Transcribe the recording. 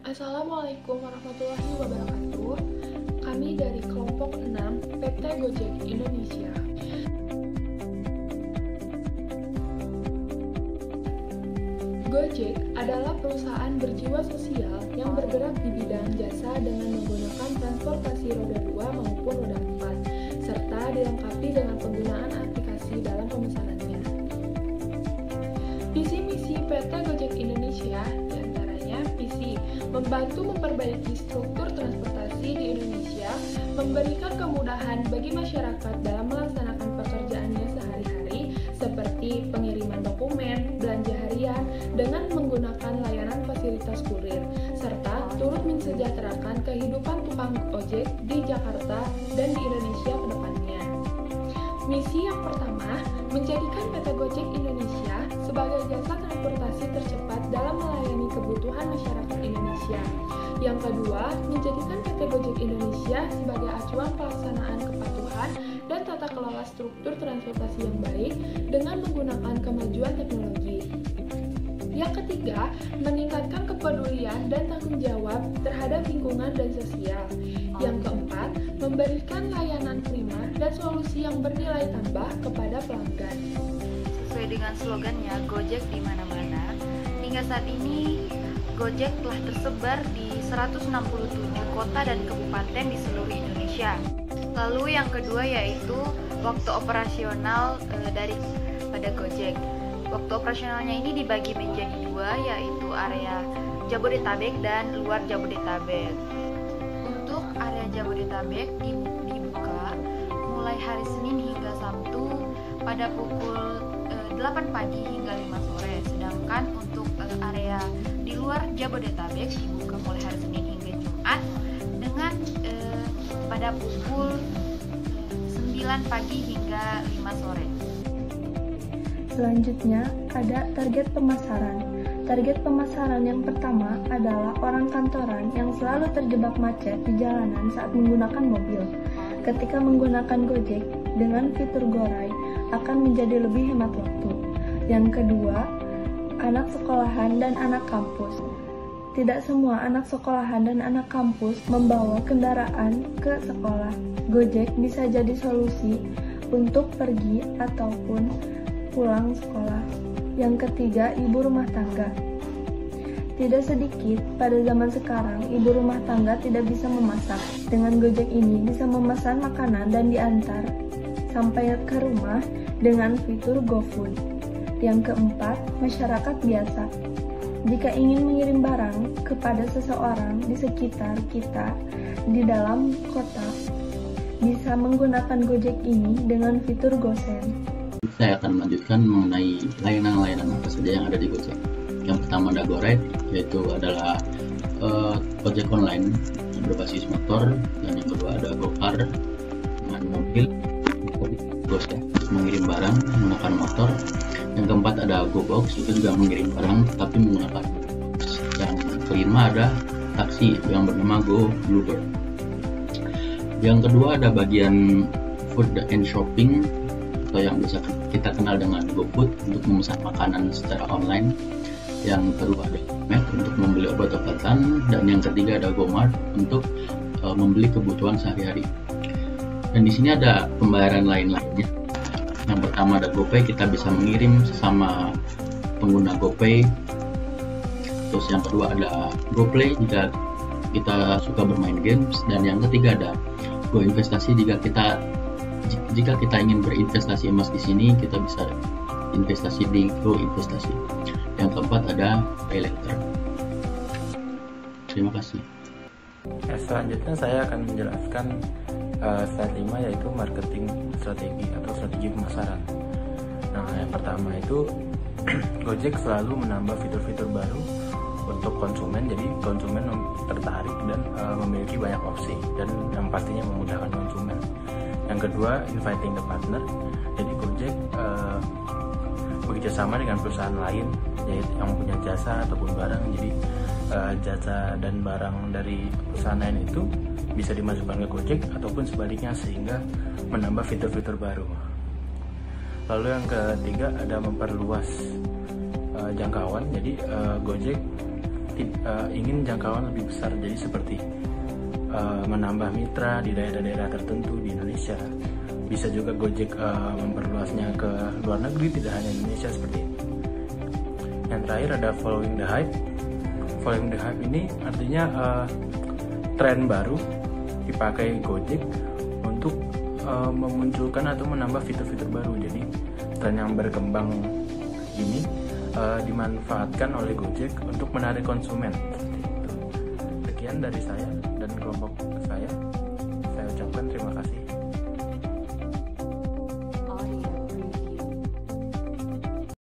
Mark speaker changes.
Speaker 1: Assalamualaikum warahmatullahi wabarakatuh. Kami dari kelompok 6 PT Gojek Indonesia. Gojek adalah perusahaan berjiwa sosial yang bergerak di bidang jasa dengan menggunakan transportasi roda 2 maupun roda 4, serta dilengkapi dengan penggunaan aplikasi dalam pemesanannya. Visi misi PT Gojek Indonesia diantaranya visi membantu memperbaiki struktur transportasi di Indonesia, memberikan kemudahan bagi masyarakat dalam melaksanakan pekerjaannya sehari-hari seperti pengiriman dokumen, belanja harian dengan menggunakan layanan fasilitas kurir, serta turut mensejahterakan kehidupan tukang ojek di Jakarta dan di Indonesia ke depannya. Misi yang pertama, menjadikan PT Gojek Indonesia sebagai jasa transportasi tercepat dalam melayani kebutuhan masyarakat Indonesia. Yang kedua, menjadikan PT Gojek Indonesia sebagai acuan pelaksanaan kepatuhan dan tata kelola struktur transportasi yang baik dengan menggunakan kemajuan teknologi. Yang ketiga, meningkatkan kepedulian dan tanggung jawab terhadap lingkungan dan sosial. Yang keempat, memberikan layanan prima dan solusi yang bernilai tambah kepada pelanggan.
Speaker 2: Sesuai dengan slogannya Gojek di mana-mana, hingga saat ini Gojek telah tersebar di 167 kota dan kabupaten di seluruh Indonesia. Lalu yang kedua yaitu waktu operasional pada Gojek. Waktu operasionalnya ini dibagi menjadi dua, yaitu area Jabodetabek dan luar Jabodetabek. Untuk area Jabodetabek dibuka mulai hari Senin hingga Sabtu pada pukul 8 pagi hingga 5 sore. Sedangkan untuk area di luar Jabodetabek dibuka mulai hari Senin hingga Jumat dengan pada pukul 9 pagi hingga 5 sore.
Speaker 3: Selanjutnya, ada target pemasaran. Target pemasaran yang pertama adalah orang kantoran yang selalu terjebak macet di jalanan saat menggunakan mobil. Ketika menggunakan Gojek dengan fitur Goray akan menjadi lebih hemat waktu. Yang kedua, anak sekolahan dan anak kampus. Tidak semua anak sekolahan dan anak kampus membawa kendaraan ke sekolah. Gojek bisa jadi solusi untuk pergi ataupun pulang sekolah. Yang ketiga, ibu rumah tangga. Tidak sedikit pada zaman sekarang ibu rumah tangga tidak bisa memasak. Dengan Gojek ini bisa memesan makanan dan diantar sampai ke rumah dengan fitur GoFood. Yang keempat, masyarakat biasa. Jika ingin mengirim barang kepada seseorang di sekitar kita di dalam kota, bisa menggunakan Gojek ini dengan fitur GoSend.
Speaker 4: Saya akan melanjutkan mengenai layanan-layanan apa saja yang ada di Gojek. Yang pertama ada GoRide, yaitu adalah ojek online yang berbasis motor, dan yang kedua ada GoCar dengan mobil, Ghost ya, untuk mengirim barang menggunakan motor. Yang keempat ada GoBox, itu juga mengirim barang tapi menggunakan box. Yang kelima ada taksi yang bernama GoBluebird. Yang kedua ada bagian food and shopping, atau yang bisa kita kenal dengan GoFood untuk memesan makanan secara online. Yang kedua ada Med untuk membeli obat-obatan, dan yang ketiga ada GoMart untuk membeli kebutuhan sehari-hari. Dan di sini ada pembayaran lain-lainnya. Yang pertama ada GoPay, kita bisa mengirim sesama pengguna GoPay. Terus yang kedua ada GoPlay jika kita suka bermain games, dan yang ketiga ada GoInvestasi jika kita ingin berinvestasi emas di sini, kita bisa investasi di GoInvestasi. Yang keempat ada PayLater. Terima kasih.
Speaker 5: Selanjutnya saya akan menjelaskan slide 5, yaitu marketing strategi atau strategi pemasaran. Nah, yang pertama itu Gojek selalu menambah fitur-fitur baru untuk konsumen, jadi konsumen tertarik dan memiliki banyak opsi, dan yang pastinya memudahkan konsumen. Yang kedua, inviting the partner. Jadi Gojek bekerjasama dengan perusahaan lain yaitu yang punya jasa ataupun barang. Jadi jasa dan barang dari perusahaan lain itu bisa dimasukkan ke Gojek ataupun sebaliknya, sehingga menambah fitur-fitur baru. Lalu yang ketiga ada memperluas jangkauan. Jadi Gojek ingin jangkauan lebih besar, jadi seperti menambah mitra di daerah-daerah tertentu di Indonesia. Bisa juga Gojek memperluasnya ke luar negeri, tidak hanya Indonesia seperti ini. Yang terakhir ada following the hype. Following the hype ini artinya tren baru dipakai Gojek untuk memunculkan atau menambah fitur-fitur baru. Jadi tren yang berkembang ini dimanfaatkan oleh Gojek untuk menarik konsumen. Sekian dari saya dan kelompok saya.